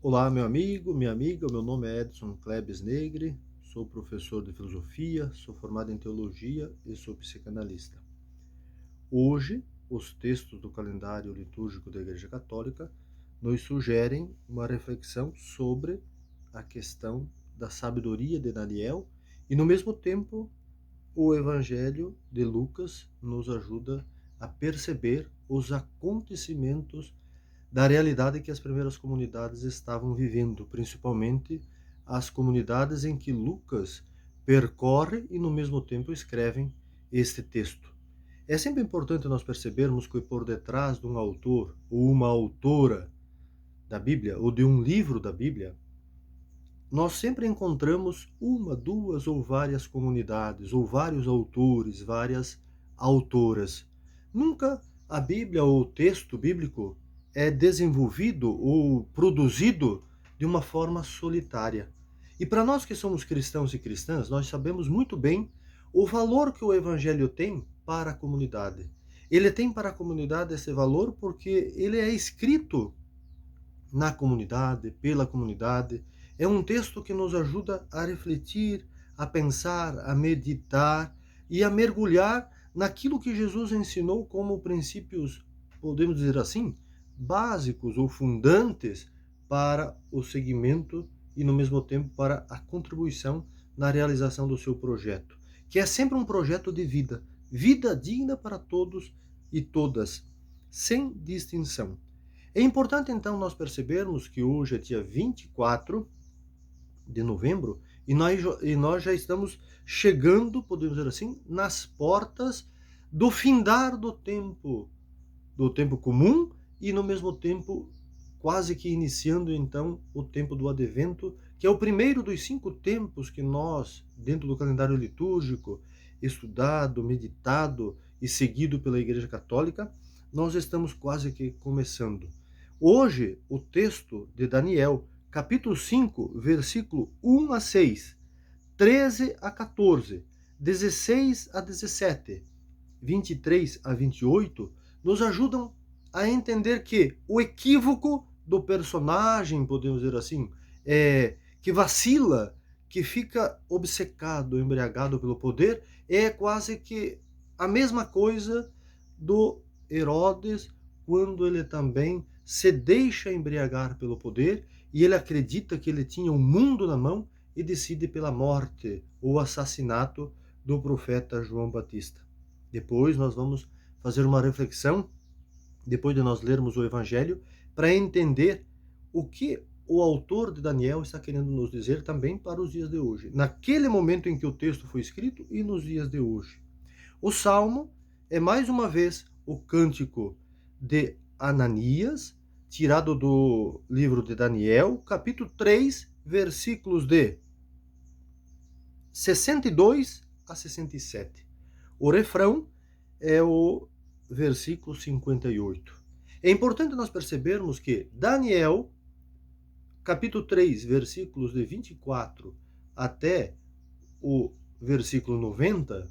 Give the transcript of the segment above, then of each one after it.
Olá, meu amigo, minha amiga. Meu nome é Edson Klebs Negri, sou professor de filosofia, sou formado em teologia e sou psicanalista. Hoje, os textos do calendário litúrgico da Igreja Católica nos sugerem uma reflexão sobre a questão da sabedoria de Daniel e, no mesmo tempo, o Evangelho de Lucas nos ajuda a perceber os acontecimentos da realidade que as primeiras comunidades estavam vivendo, principalmente as comunidades em que Lucas percorre e, no mesmo tempo, escrevem este texto. É sempre importante nós percebermos que por detrás de um autor ou uma autora da Bíblia, ou de um livro da Bíblia, nós sempre encontramos uma, duas ou várias comunidades, ou vários autores, várias autoras. Nunca a Bíblia ou o texto bíblico é desenvolvido ou produzido de uma forma solitária. E para nós que somos cristãos e cristãs, nós sabemos muito bem o valor que o Evangelho tem para a comunidade. Ele tem para a comunidade esse valor porque ele é escrito na comunidade, pela comunidade. É um texto que nos ajuda a refletir, a pensar, a meditar e a mergulhar naquilo que Jesus ensinou como princípios, podemos dizer assim, básicos ou fundantes para o seguimento e, no mesmo tempo, para a contribuição na realização do seu projeto, que é sempre um projeto de vida, vida digna para todos e todas, sem distinção. É importante, então, nós percebermos que hoje é dia 24 de novembro e nós já estamos chegando, podemos dizer assim, nas portas do findar do tempo comum e, no mesmo tempo, quase que iniciando, então, o tempo do advento, que é o primeiro dos 5 tempos que nós, dentro do calendário litúrgico, estudado, meditado e seguido pela Igreja Católica, nós estamos quase que começando. Hoje, o texto de Daniel, capítulo 5, versículo 1 a 6, 13 a 14, 16 a 17, 23 a 28, nos ajudam a entender que o equívoco do personagem, podemos dizer assim, que vacila, que fica obcecado, embriagado pelo poder, é quase que a mesma coisa do Herodes, quando ele também se deixa embriagar pelo poder e ele acredita que ele tinha o mundo na mão e decide pela morte ou assassinato do profeta João Batista. Depois nós vamos fazer uma reflexão, depois de nós lermos o Evangelho, para entender o que o autor de Daniel está querendo nos dizer também para os dias de hoje, naquele momento em que o texto foi escrito e nos dias de hoje. O Salmo é mais uma vez o cântico de Ananias, tirado do livro de Daniel, capítulo 3, versículos de 62 a 67. O refrão é o versículo 58. É importante nós percebermos que Daniel, capítulo 3, versículos de 24 até o versículo 90,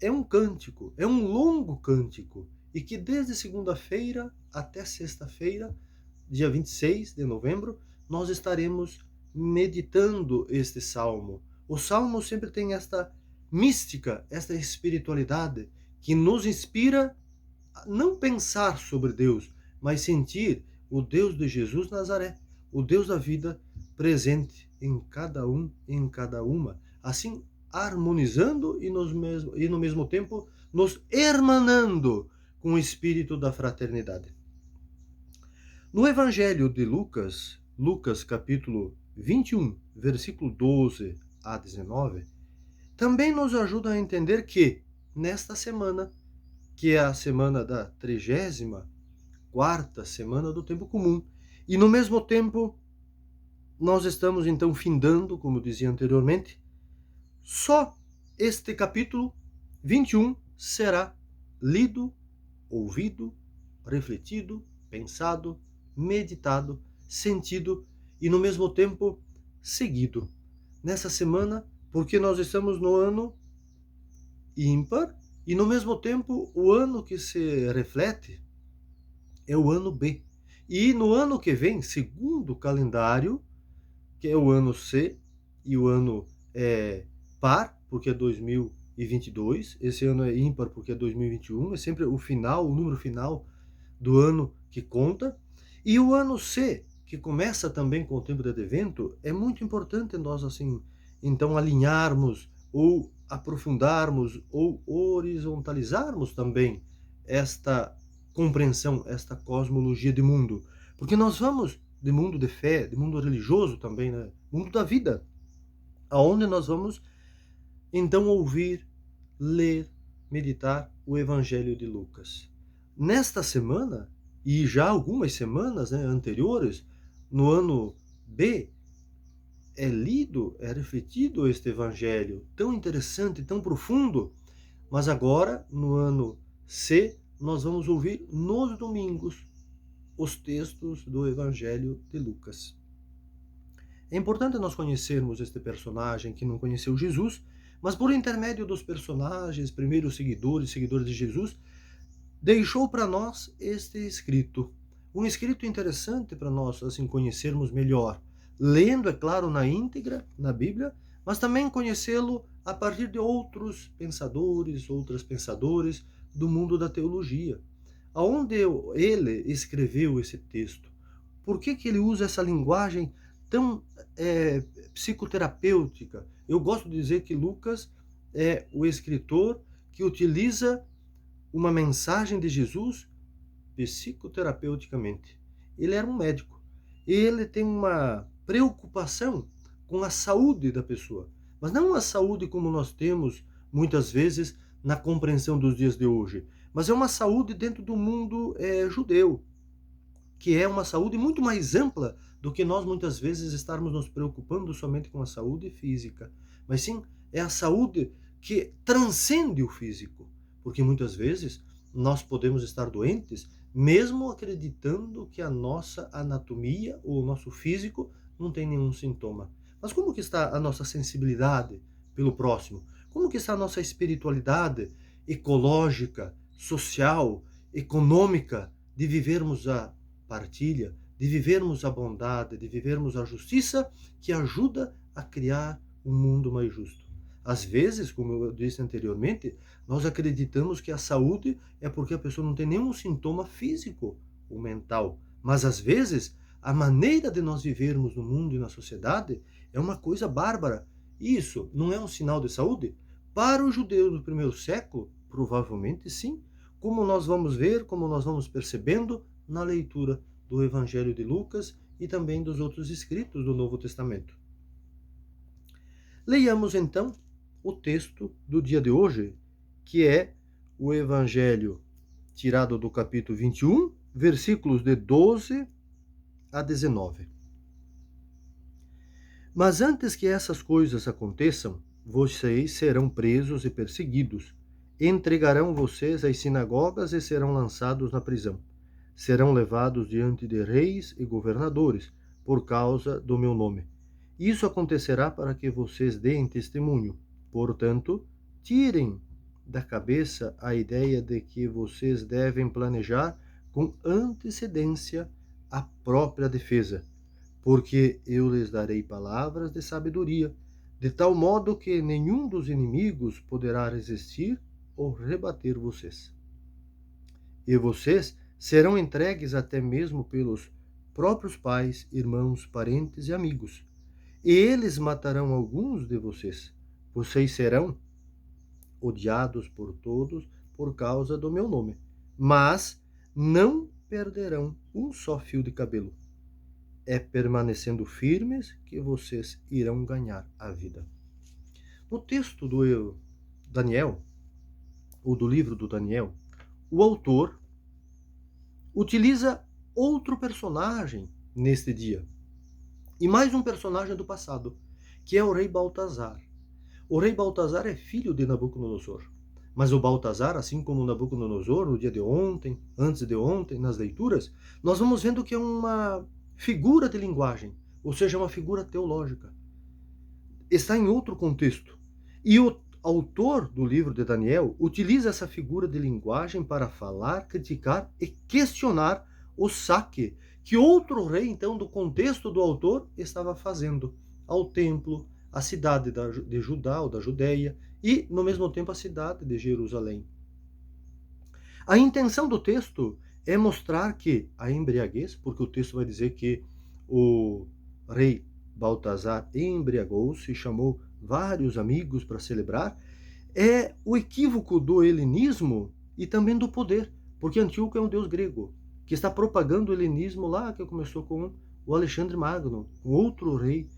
é um cântico, é um longo cântico, e que desde segunda-feira até sexta-feira, dia 26 de novembro, nós estaremos meditando este salmo. O salmo sempre tem esta mística, esta espiritualidade que nos inspira a não pensar sobre Deus, mas sentir o Deus de Jesus Nazaré, o Deus da vida presente em cada um e em cada uma. Assim, harmonizando e no mesmo tempo nos hermanando com o espírito da fraternidade. No Evangelho de Lucas, Lucas capítulo 21, versículo 12 a 19, também nos ajuda a entender que nesta semana, que é a semana da 34ª semana do tempo comum, e no mesmo tempo nós estamos então findando, como dizia anteriormente, só este capítulo 21 será lido, ouvido, refletido, pensado, meditado, sentido e, no mesmo tempo, seguido. Nessa semana, porque nós estamos no ano ímpar e, no mesmo tempo, o ano que se reflete é o ano B. E no ano que vem, segundo o calendário, que é o ano C e o ano par, porque é 2022. Esse ano é ímpar porque é 2021. É sempre o final, o número final do ano que conta. E o ano C, que começa também com o tempo de advento, é muito importante nós, assim, então alinharmos ou aprofundarmos ou horizontalizarmos também esta compreensão, esta cosmologia de mundo. Porque nós vamos de mundo de fé, de mundo religioso também, né? Mundo da vida, aonde nós vamos então ouvir, ler, meditar o Evangelho de Lucas. Nesta semana, e já algumas semanas, né, anteriores, no ano B, é lido, é refletido este Evangelho tão interessante, tão profundo, mas agora, no ano C, nós vamos ouvir nos domingos os textos do Evangelho de Lucas. É importante nós conhecermos este personagem que não conheceu Jesus, mas por intermédio dos personagens, primeiros seguidores de Jesus, deixou para nós este escrito. Um escrito interessante para nós assim conhecermos melhor, lendo, é claro, na íntegra, na Bíblia, mas também conhecê-lo a partir de outros pensadores, outras pensadores do mundo da teologia. Aonde ele escreveu esse texto? Por que ele usa essa linguagem tão psicoterapêutica? Eu gosto de dizer que Lucas é o escritor que utiliza uma mensagem de Jesus psicoterapeuticamente. Ele era um médico. Ele tem uma preocupação com a saúde da pessoa, mas não a saúde como nós temos muitas vezes na compreensão dos dias de hoje, mas é uma saúde dentro do mundo judeu, que é uma saúde muito mais ampla do que nós muitas vezes estarmos nos preocupando somente com a saúde física, mas sim é a saúde que transcende o físico, porque muitas vezes nós podemos estar doentes mesmo acreditando que a nossa anatomia ou o nosso físico não tem nenhum sintoma. Mas como que está a nossa sensibilidade pelo próximo? Como que está a nossa espiritualidade ecológica, social, econômica, de vivermos a partilha, de vivermos a bondade, de vivermos a justiça que ajuda a criar um mundo mais justo? Às vezes, como eu disse anteriormente, nós acreditamos que a saúde é porque a pessoa não tem nenhum sintoma físico ou mental. Mas às vezes, a maneira de nós vivermos no mundo e na sociedade é uma coisa bárbara. Isso não é um sinal de saúde? Para os judeus do primeiro século, provavelmente sim. Como nós vamos ver, como nós vamos percebendo na leitura do Evangelho de Lucas e também dos outros escritos do Novo Testamento. Leiamos então o texto do dia de hoje, que é o Evangelho tirado do capítulo 21, versículos de 12 a 19. Mas antes que essas coisas aconteçam, vocês serão presos e perseguidos. Entregarão vocês às sinagogas e serão lançados na prisão. Serão levados diante de reis e governadores, por causa do meu nome. Isso acontecerá para que vocês deem testemunho. Portanto, tirem da cabeça a ideia de que vocês devem planejar com antecedência a própria defesa, porque eu lhes darei palavras de sabedoria, de tal modo que nenhum dos inimigos poderá resistir ou rebater vocês. E vocês serão entregues até mesmo pelos próprios pais, irmãos, parentes e amigos. E eles matarão alguns de vocês. Vocês serão odiados por todos por causa do meu nome, mas não perderão um só fio de cabelo. É permanecendo firmes que vocês irão ganhar a vida. No texto do Daniel, ou do livro do Daniel, o autor utiliza outro personagem neste dia. E mais um personagem do passado, que é o rei Baltazar. O rei Baltazar é filho de Nabucodonosor. Mas o Baltazar, assim como Nabucodonosor, no dia de ontem, antes de ontem, nas leituras, nós vamos vendo que é uma figura de linguagem, ou seja, uma figura teológica. Está em outro contexto. E o autor do livro de Daniel utiliza essa figura de linguagem para falar, criticar e questionar o saque que outro rei, então, do contexto do autor, estava fazendo ao templo, à cidade de Judá ou da Judéia e, no mesmo tempo, à cidade de Jerusalém. A intenção do texto é mostrar que a embriaguez, porque o texto vai dizer que o rei Baltazar embriagou-se e chamou vários amigos para celebrar, é o equívoco do helenismo e também do poder, porque Antíoco é um deus grego, que está propagando o helenismo lá, que começou com o Alexandre Magno, um outro rei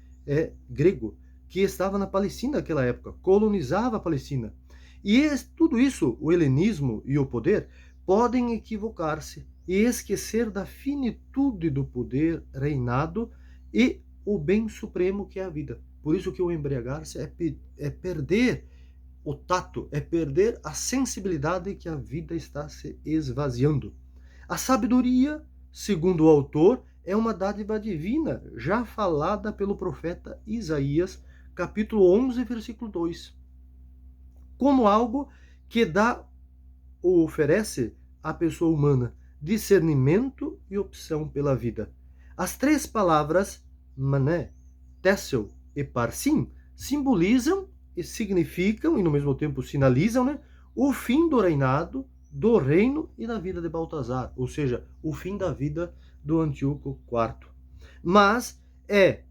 grego, que estava na Palestina naquela época, colonizava a Palestina. E tudo isso, o helenismo e o poder, podem equivocar-se e esquecer da finitude do poder reinado e o bem supremo que é a vida. Por isso que o embriagar-se é perder o tato, é perder a sensibilidade que a vida está se esvaziando. A sabedoria, segundo o autor, é uma dádiva divina, já falada pelo profeta Isaías, capítulo 11, versículo 2. Como algo que dá ou oferece à pessoa humana discernimento e opção pela vida. As três palavras mané, tessel e parsim simbolizam e significam, e no mesmo tempo sinalizam, né, o fim do reinado, do reino e da vida de Baltazar, ou seja, o fim da vida do Antíoco IV. Mas é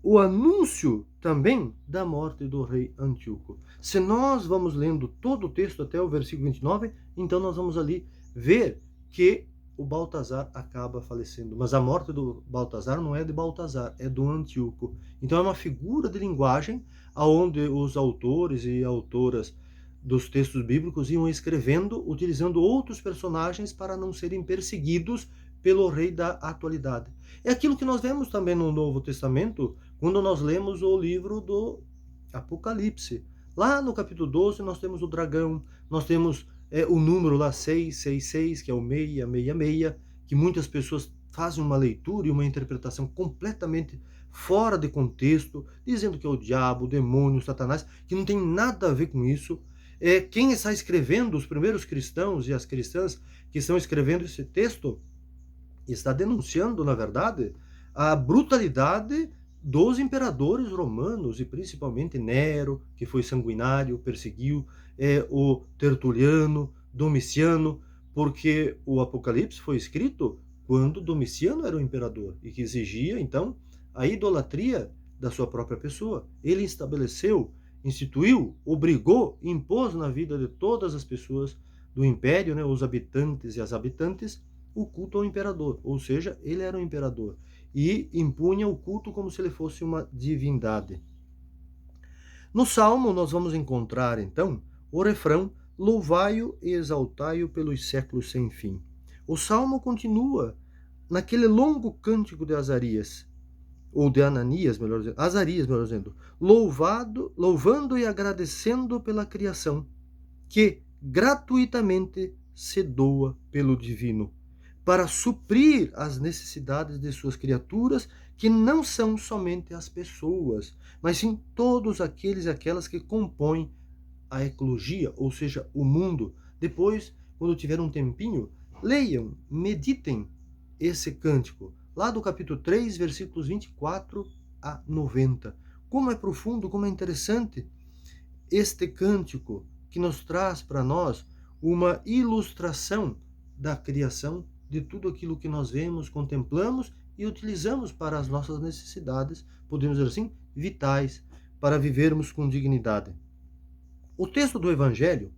o anúncio também da morte do rei Antíoco. Se nós vamos lendo todo o texto até o versículo 29, então nós vamos ali ver que o Baltazar acaba falecendo. Mas a morte do Baltazar não é de Baltazar, é do Antíoco. Então é uma figura de linguagem aonde os autores e autoras dos textos bíblicos iam escrevendo, utilizando outros personagens para não serem perseguidos pelo rei da atualidade. É aquilo que nós vemos também no Novo Testamento, quando nós lemos o livro do Apocalipse. Lá no capítulo 12 nós temos o dragão, nós temos o número lá 666, que é o 666, que muitas pessoas fazem uma leitura e uma interpretação completamente fora de contexto, dizendo que é o diabo, o demônio, o Satanás, que não tem nada a ver com isso. Quem está escrevendo, os primeiros cristãos e as cristãs que estão escrevendo esse texto, está denunciando, na verdade, a brutalidade dos imperadores romanos, e principalmente Nero, que foi sanguinário, perseguiu o Tertuliano, Domiciano, porque o Apocalipse foi escrito quando Domiciano era o imperador e que exigia, então, a idolatria da sua própria pessoa. Ele estabeleceu, instituiu, obrigou, impôs na vida de todas as pessoas do império, né, os habitantes e as habitantes, o culto ao imperador, ou seja, ele era o imperador e impunha o culto como se ele fosse uma divindade. No Salmo nós vamos encontrar então o refrão: louvai-o e exaltai-o pelos séculos sem fim. O Salmo continua naquele longo cântico de Azarias, ou de Ananias, melhor dizendo, Azarias, melhor dizendo, louvando e agradecendo pela criação, que gratuitamente se doa pelo divino, para suprir as necessidades de suas criaturas, que não são somente as pessoas, mas sim todos aqueles e aquelas que compõem a ecologia, ou seja, o mundo. Depois, quando tiver um tempinho, leiam, meditem esse cântico, lá do capítulo 3, versículos 24 a 90. Como é profundo, como é interessante este cântico, que nos traz para nós uma ilustração da criação, de tudo aquilo que nós vemos, contemplamos e utilizamos para as nossas necessidades, podemos dizer assim, vitais, para vivermos com dignidade. O texto do Evangelho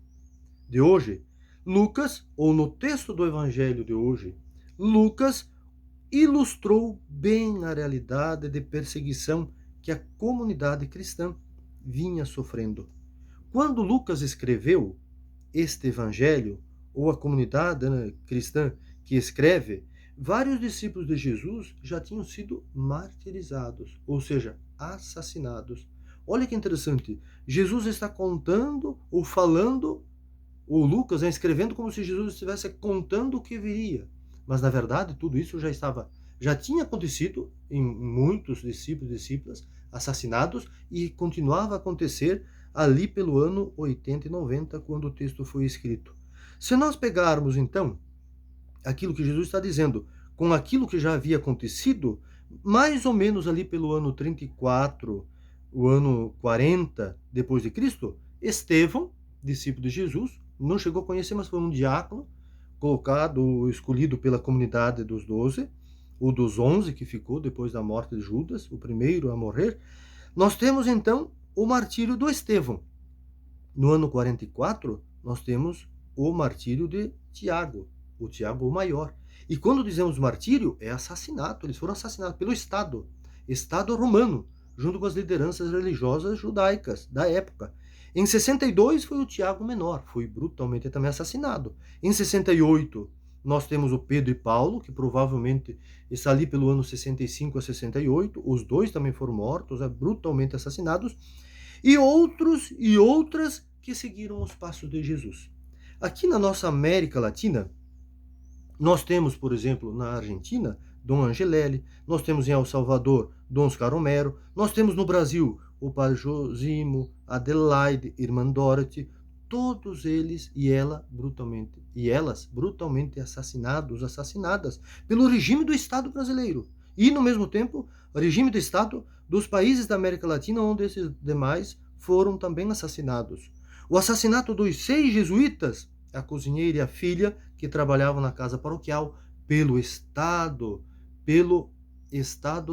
de hoje, Lucas, ou no texto do Evangelho de hoje, Lucas ilustrou bem a realidade de perseguição que a comunidade cristã vinha sofrendo. Quando Lucas escreveu este Evangelho, ou a comunidade cristã que escreve, vários discípulos de Jesus já tinham sido martirizados, ou seja, assassinados. Olha que interessante, Jesus está contando ou falando, ou Lucas escrevendo como se Jesus estivesse contando o que viria. Mas na verdade tudo isso já tinha acontecido em muitos discípulos e discípulas assassinados e continuava a acontecer ali pelo ano 80 e 90, quando o texto foi escrito. Se nós pegarmos então aquilo que Jesus está dizendo, com aquilo que já havia acontecido, mais ou menos ali pelo ano 34, o ano 40 depois de Cristo, Estevão, discípulo de Jesus, não chegou a conhecer, mas foi um diácono, colocado, escolhido pela comunidade dos 12, ou dos 11 que ficou depois da morte de Judas, o primeiro a morrer. Nós temos então o martírio do Estevão. No ano 44, nós temos o martírio de Tiago, o Tiago o Maior. E quando dizemos martírio, é assassinato. Eles foram assassinados pelo Estado romano, junto com as lideranças religiosas judaicas da época. Em 62 foi o Tiago Menor, foi brutalmente também assassinado. Em 68 nós temos o Pedro e Paulo, que provavelmente está ali pelo ano 65 a 68, os dois também foram mortos, brutalmente assassinados, e outros e outras que seguiram os passos de Jesus. Aqui na nossa América Latina, nós temos, por exemplo, na Argentina, Dom Angelelli, nós temos em El Salvador, Dom Oscar Romero, nós temos no Brasil o Padre Josimo, Adelaide, Irmã Dorothy, todos eles e elas brutalmente assassinadas pelo regime do Estado brasileiro. E, no mesmo tempo, o regime do Estado dos países da América Latina, onde esses demais foram também assassinados. O assassinato dos 6 jesuítas, a cozinheira e a filha, que trabalhavam na casa paroquial, pelo Estado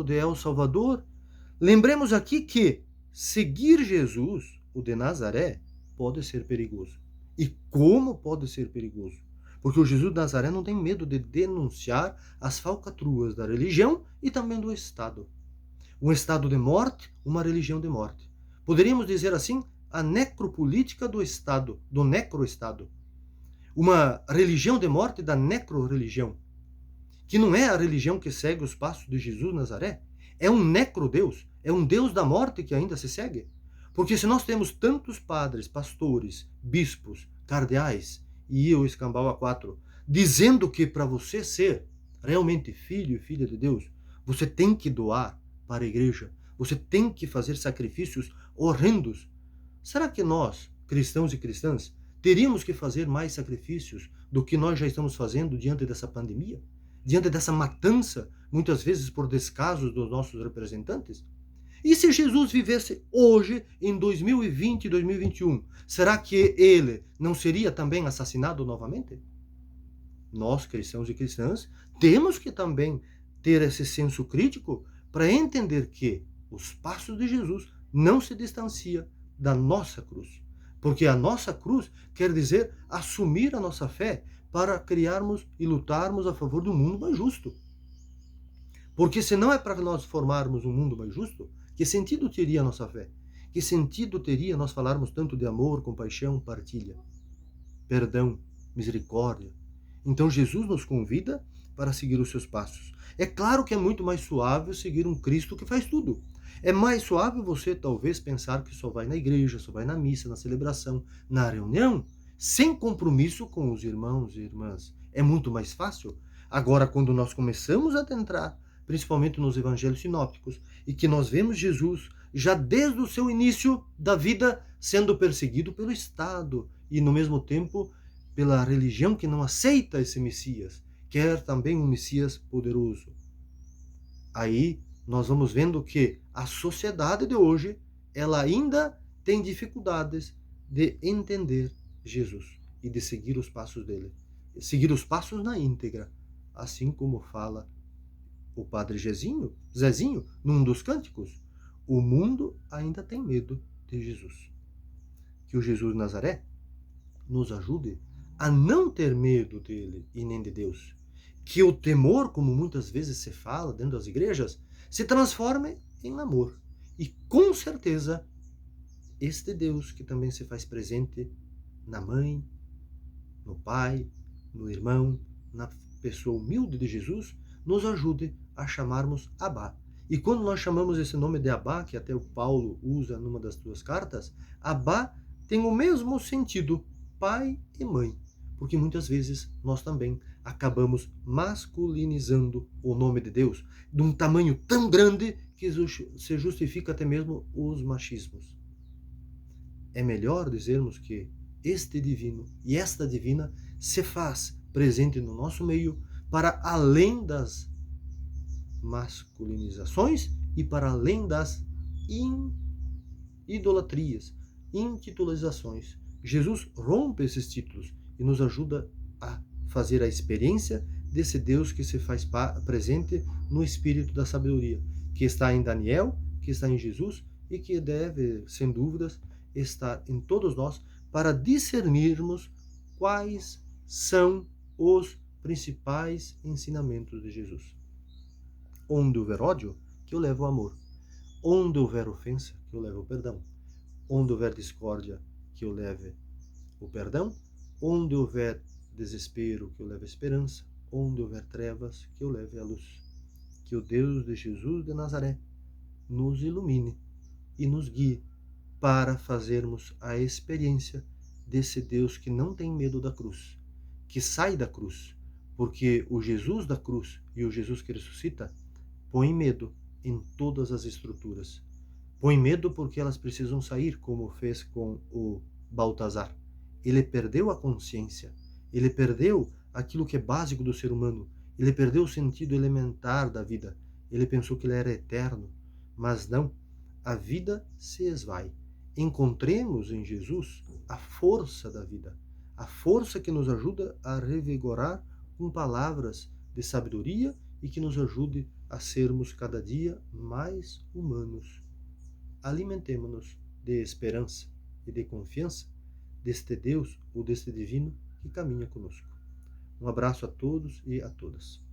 de El Salvador. Lembremos aqui que seguir Jesus, o de Nazaré, pode ser perigoso. E como pode ser perigoso? Porque o Jesus de Nazaré não tem medo de denunciar as falcatruas da religião e também do Estado. Um Estado de morte, uma religião de morte. Poderíamos dizer assim, a necropolítica do Estado, do necroestado. Uma religião de morte da necro-religião, que não é a religião que segue os passos de Jesus Nazaré, é um necro-deus, é um deus da morte que ainda se segue. Porque se nós temos tantos padres, pastores, bispos, cardeais e o escambau a 4, dizendo que para você ser realmente filho e filha de Deus, você tem que doar para a igreja, você tem que fazer sacrifícios horrendos, será que nós, cristãos e cristãs, teríamos que fazer mais sacrifícios do que nós já estamos fazendo diante dessa pandemia? Diante dessa matança, muitas vezes por descasos dos nossos representantes? E se Jesus vivesse hoje, em 2020 e 2021, será que ele não seria também assassinado novamente? Nós, cristãos e cristãs, temos que também ter esse senso crítico para entender que os passos de Jesus não se distanciam da nossa cruz. Porque a nossa cruz quer dizer assumir a nossa fé para criarmos e lutarmos a favor de um mundo mais justo. Porque se não é para nós formarmos um mundo mais justo, que sentido teria a nossa fé? Que sentido teria nós falarmos tanto de amor, compaixão, partilha, perdão, misericórdia? Então Jesus nos convida para seguir os seus passos. É claro que é muito mais suave seguir um Cristo que faz tudo. É mais suave você talvez pensar que só vai na igreja, só vai na missa, na celebração, na reunião, sem compromisso com os irmãos e irmãs. É muito mais fácil. Agora, quando nós começamos a adentrar, principalmente nos evangelhos sinópticos, e que nós vemos Jesus já desde o seu início da vida sendo perseguido pelo Estado e, no mesmo tempo, pela religião que não aceita esse Messias, quer também um Messias poderoso. Aí nós vamos vendo que a sociedade de hoje, ela ainda tem dificuldades de entender Jesus e de seguir os passos dele. Seguir os passos na íntegra, assim como fala o padre Zezinho, num dos cânticos. O mundo ainda tem medo de Jesus. Que o Jesus de Nazaré nos ajude a não ter medo dele e nem de Deus. Que o temor, como muitas vezes se fala dentro das igrejas, se transforme em amor. E com certeza, este Deus que também se faz presente na mãe, no pai, no irmão, na pessoa humilde de Jesus, nos ajude a chamarmos Abba. E quando nós chamamos esse nome de Abba, que até o Paulo usa numa das suas cartas, Abba tem o mesmo sentido, pai e mãe. Porque muitas vezes nós também acabamos masculinizando o nome de Deus de um tamanho tão grande que se justifica até mesmo os machismos. É melhor dizermos que este divino e esta divina se faz presente no nosso meio para além das masculinizações e para além das idolatrias, intitulizações. Jesus rompe esses títulos e nos ajuda a fazer a experiência desse Deus que se faz presente no espírito da sabedoria, que está em Daniel, que está em Jesus e que deve, sem dúvidas, estar em todos nós para discernirmos quais são os principais ensinamentos de Jesus. Onde houver ódio, que eu levo o amor. Onde houver ofensa, que eu leve o perdão. Onde houver discórdia, que eu leve o perdão. Onde houver desespero, que eu leve a esperança. Onde houver trevas, que eu leve a luz. Que o Deus de Jesus de Nazaré nos ilumine e nos guie para fazermos a experiência desse Deus que não tem medo da cruz, que sai da cruz, porque o Jesus da cruz e o Jesus que ressuscita põe medo em todas as estruturas. Põe medo porque elas precisam sair, como fez com o Baltazar. Ele perdeu a consciência, ele perdeu aquilo que é básico do ser humano, ele perdeu o sentido elementar da vida. Ele pensou que ele era eterno, mas não. A vida se esvai. Encontremos em Jesus a força da vida, a força que nos ajuda a revigorar com palavras de sabedoria e que nos ajude a sermos cada dia mais humanos. Alimentemo-nos de esperança e de confiança deste Deus ou deste Divino que caminha conosco. Um abraço a todos e a todas.